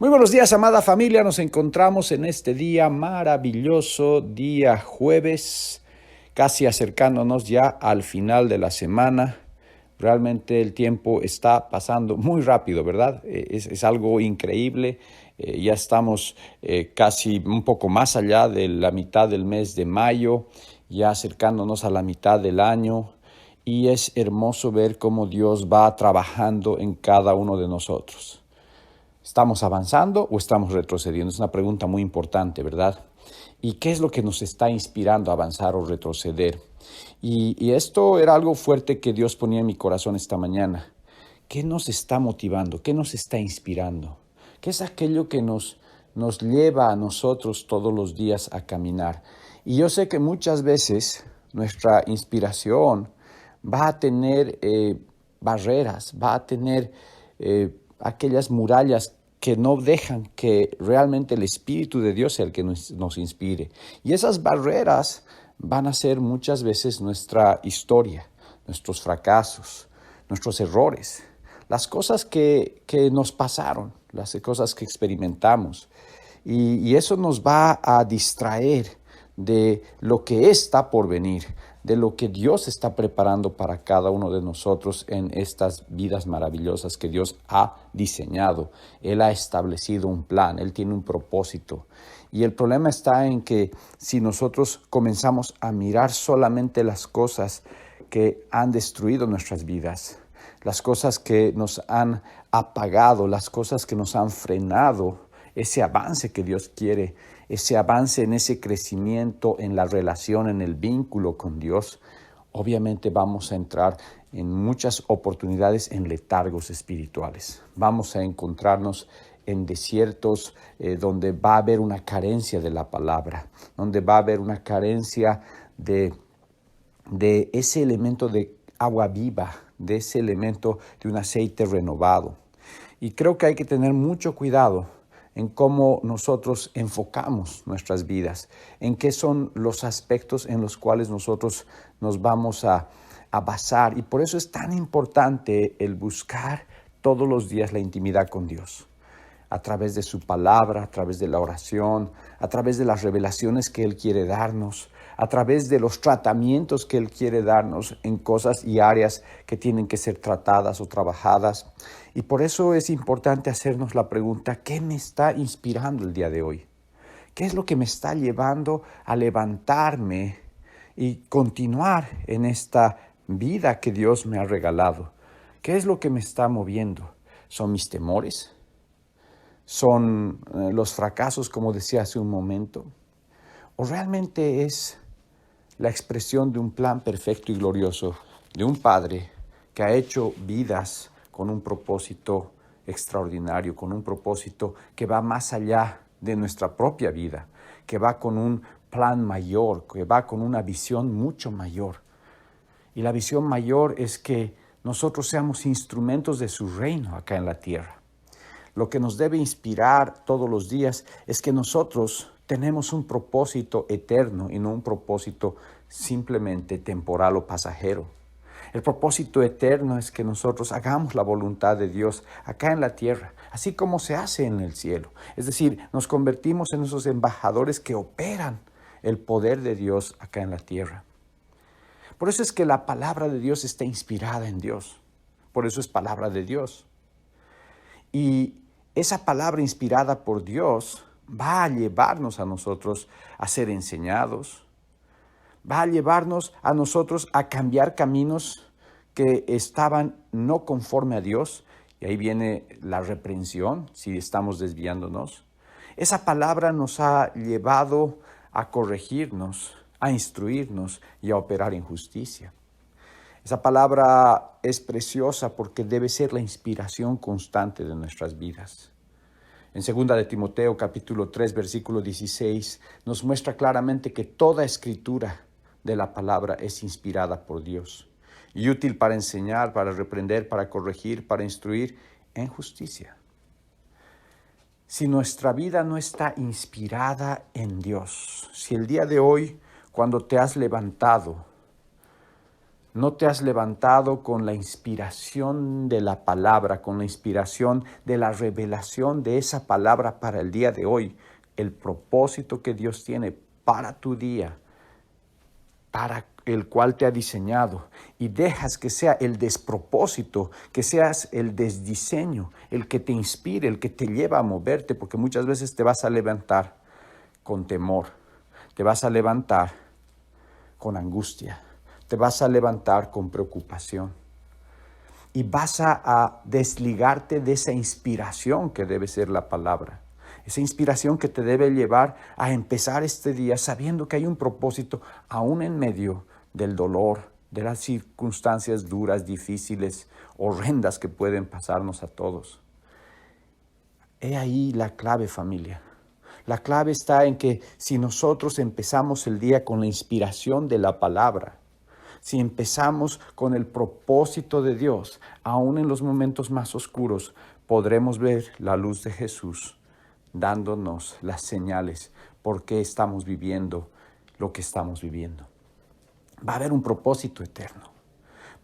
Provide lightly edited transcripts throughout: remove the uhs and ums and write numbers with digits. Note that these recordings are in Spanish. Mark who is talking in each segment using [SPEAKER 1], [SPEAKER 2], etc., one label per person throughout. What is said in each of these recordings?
[SPEAKER 1] Muy buenos días, amada familia. Nos encontramos en este día maravilloso, día jueves, casi acercándonos ya al final de la semana. Realmente el tiempo está pasando muy rápido, ¿verdad? Es algo increíble. Ya estamos casi un poco más allá de la mitad del mes de mayo, ya acercándonos a la mitad del año. Y es hermoso ver cómo Dios va trabajando en cada uno de nosotros. ¿Estamos avanzando o estamos retrocediendo? Es una pregunta muy importante, ¿verdad? ¿Y qué es lo que nos está inspirando a avanzar o retroceder? Y esto era algo fuerte que Dios ponía en mi corazón esta mañana. ¿Qué nos está motivando? ¿Qué nos está inspirando? ¿Qué es aquello que nos lleva a nosotros todos los días a caminar? Y yo sé que muchas veces nuestra inspiración va a tener barreras, va a tener aquellas murallas que no dejan que realmente el Espíritu de Dios sea el que nos inspire. Y esas barreras van a ser muchas veces nuestra historia, nuestros fracasos, nuestros errores, las cosas que nos pasaron, las cosas que experimentamos. Y eso nos va a distraer de lo que está por venir, de lo que Dios está preparando para cada uno de nosotros en estas vidas maravillosas que Dios ha diseñado. Él ha establecido un plan, Él tiene un propósito. Y el problema está en que si nosotros comenzamos a mirar solamente las cosas que han destruido nuestras vidas, las cosas que nos han apagado, las cosas que nos han frenado, ese avance que Dios quiere, ese avance en ese crecimiento, en la relación, en el vínculo con Dios, obviamente vamos a entrar en muchas oportunidades en letargos espirituales. Vamos a encontrarnos en desiertos donde va a haber una carencia de la palabra, donde va a haber una carencia de ese elemento de agua viva, de ese elemento de un aceite renovado. Y creo que hay que tener mucho cuidado en cómo nosotros enfocamos nuestras vidas, en qué son los aspectos en los cuales nosotros nos vamos a basar. Y por eso es tan importante el buscar todos los días la intimidad con Dios, a través de su palabra, a través de la oración, a través de las revelaciones que Él quiere darnos, a través de los tratamientos que Él quiere darnos en cosas y áreas que tienen que ser tratadas o trabajadas. Y por eso es importante hacernos la pregunta, ¿qué me está inspirando el día de hoy? ¿Qué es lo que me está llevando a levantarme y continuar en esta vida que Dios me ha regalado? ¿Qué es lo que me está moviendo? ¿Son mis temores? ¿Son los fracasos, como decía hace un momento? ¿O realmente es la expresión de un plan perfecto y glorioso de un Padre que ha hecho vidas con un propósito extraordinario, con un propósito que va más allá de nuestra propia vida, que va con un plan mayor, que va con una visión mucho mayor? Y la visión mayor es que nosotros seamos instrumentos de su reino acá en la tierra. Lo que nos debe inspirar todos los días es que nosotros tenemos un propósito eterno y no un propósito simplemente temporal o pasajero. El propósito eterno es que nosotros hagamos la voluntad de Dios acá en la tierra, así como se hace en el cielo. Es decir, nos convertimos en esos embajadores que operan el poder de Dios acá en la tierra. Por eso es que la palabra de Dios está inspirada en Dios. Por eso es palabra de Dios. Y esa palabra inspirada por Dios va a llevarnos a nosotros a ser enseñados, va a llevarnos a nosotros a cambiar caminos que estaban no conforme a Dios, y ahí viene la reprensión si estamos desviándonos. Esa palabra nos ha llevado a corregirnos, a instruirnos y a operar en justicia. Esa palabra es preciosa porque debe ser la inspiración constante de nuestras vidas. En 2 de Timoteo, capítulo 3, versículo 16, nos muestra claramente que toda escritura de la palabra es inspirada por Dios y útil para enseñar, para reprender, para corregir, para instruir en justicia. Si nuestra vida no está inspirada en Dios, si el día de hoy, cuando te has levantado, No te has levantado con la inspiración de la palabra, con la inspiración de la revelación de esa palabra para el día de hoy, el propósito que Dios tiene para tu día, para el cual te ha diseñado, y dejas que sea el despropósito, que seas el desdiseño, el que te inspire, el que te lleva a moverte, porque muchas veces te vas a levantar con temor, te vas a levantar con angustia, te vas a levantar con preocupación y vas a desligarte de esa inspiración que debe ser la palabra. Esa inspiración que te debe llevar a empezar este día sabiendo que hay un propósito aún en medio del dolor, de las circunstancias duras, difíciles, horrendas que pueden pasarnos a todos. He ahí la clave, familia. La clave está en que si nosotros empezamos el día con la inspiración de la palabra, si empezamos con el propósito de Dios, aún en los momentos más oscuros, podremos ver la luz de Jesús dándonos las señales por qué estamos viviendo lo que estamos viviendo. Va a haber un propósito eterno,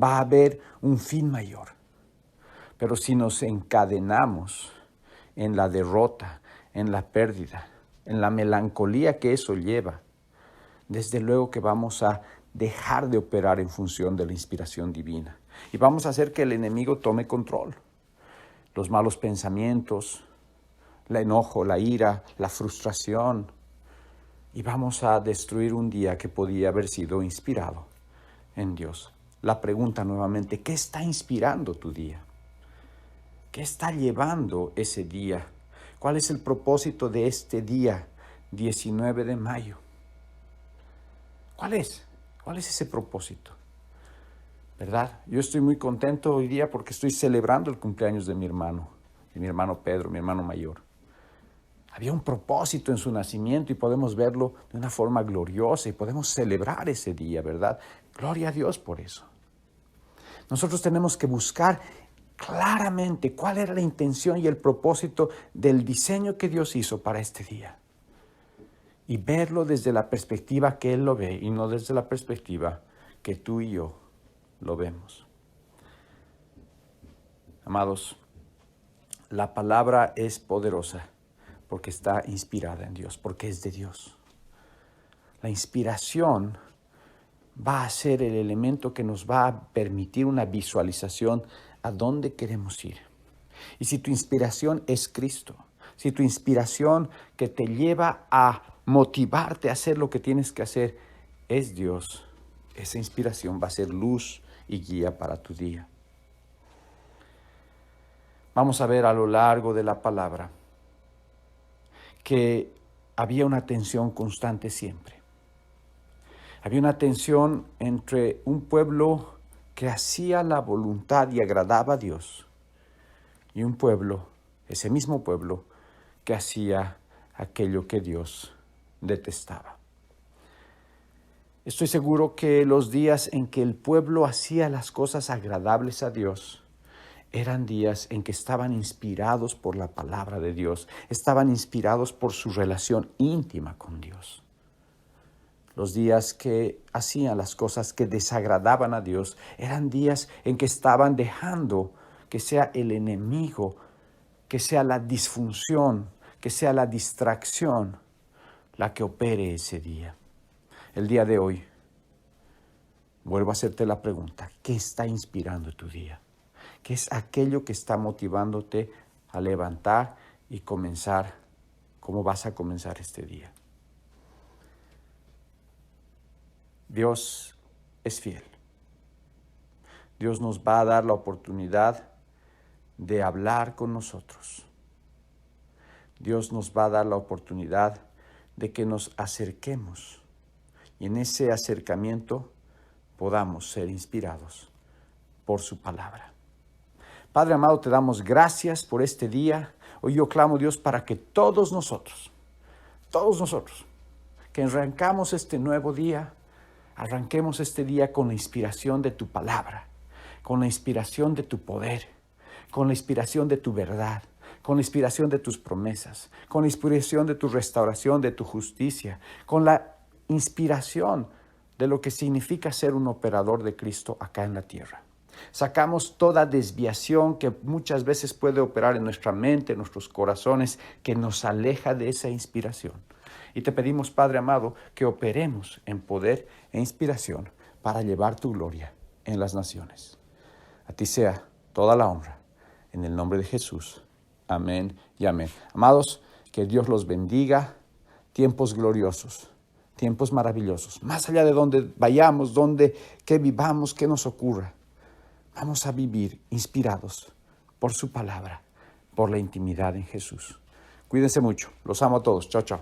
[SPEAKER 1] va a haber un fin mayor. Pero si nos encadenamos en la derrota, en la pérdida, en la melancolía que eso lleva, desde luego que vamos a dejar de operar en función de la inspiración divina y vamos a hacer que el enemigo tome control. Los malos pensamientos, el enojo, la ira, la frustración, y vamos a destruir un día que podía haber sido inspirado en Dios. La pregunta nuevamente, ¿qué está inspirando tu día? ¿Qué está llevando ese día? ¿Cuál es el propósito de este día, 19 de mayo? ¿Cuál es? ¿Cuál es ese propósito? ¿Verdad? Yo estoy muy contento hoy día porque estoy celebrando el cumpleaños de mi hermano Pedro, mi hermano mayor. Había un propósito en su nacimiento y podemos verlo de una forma gloriosa y podemos celebrar ese día, ¿verdad? Gloria a Dios por eso. Nosotros tenemos que buscar claramente cuál era la intención y el propósito del diseño que Dios hizo para este día. Y verlo desde la perspectiva que Él lo ve y no desde la perspectiva que tú y yo lo vemos. Amados, la palabra es poderosa porque está inspirada en Dios, porque es de Dios. La inspiración va a ser el elemento que nos va a permitir una visualización a dónde queremos ir. Y si tu inspiración es Cristo, si tu inspiración que te lleva a motivarte a hacer lo que tienes que hacer es Dios, esa inspiración va a ser luz y guía para tu día. Vamos a ver a lo largo de la palabra que había una tensión constante siempre. Había una tensión entre un pueblo que hacía la voluntad y agradaba a Dios y un pueblo, ese mismo pueblo, que hacía aquello que Dios detestaba. Estoy seguro que los días en que el pueblo hacía las cosas agradables a Dios eran días en que estaban inspirados por la palabra de Dios, estaban inspirados por su relación íntima con Dios. Los días que hacían las cosas que desagradaban a Dios eran días en que estaban dejando que sea el enemigo, que sea la disfunción, que sea la distracción la que opere ese día. El día de hoy, vuelvo a hacerte la pregunta, ¿qué está inspirando tu día? ¿Qué es aquello que está motivándote a levantar y comenzar? ¿Cómo vas a comenzar este día? Dios es fiel. Dios nos va a dar la oportunidad de hablar con nosotros. Dios nos va a dar la oportunidad de que nos acerquemos y en ese acercamiento podamos ser inspirados por su palabra. Padre amado, te damos gracias por este día. Hoy yo clamo, Dios, para que todos nosotros, que arrancamos este nuevo día, arranquemos este día con la inspiración de tu palabra, con la inspiración de tu poder, con la inspiración de tu verdad, con la inspiración de tus promesas, con la inspiración de tu restauración, de tu justicia, con la inspiración de lo que significa ser un operador de Cristo acá en la tierra. Sacamos toda desviación que muchas veces puede operar en nuestra mente, en nuestros corazones, que nos aleja de esa inspiración. Y te pedimos, Padre amado, que operemos en poder e inspiración para llevar tu gloria en las naciones. A ti sea toda la honra. En el nombre de Jesús. Amén y amén. Amados, que Dios los bendiga. Tiempos gloriosos, tiempos maravillosos. Más allá de donde vayamos, que vivamos, que nos ocurra. Vamos a vivir inspirados por su palabra, por la intimidad en Jesús. Cuídense mucho. Los amo a todos. Chao, chao.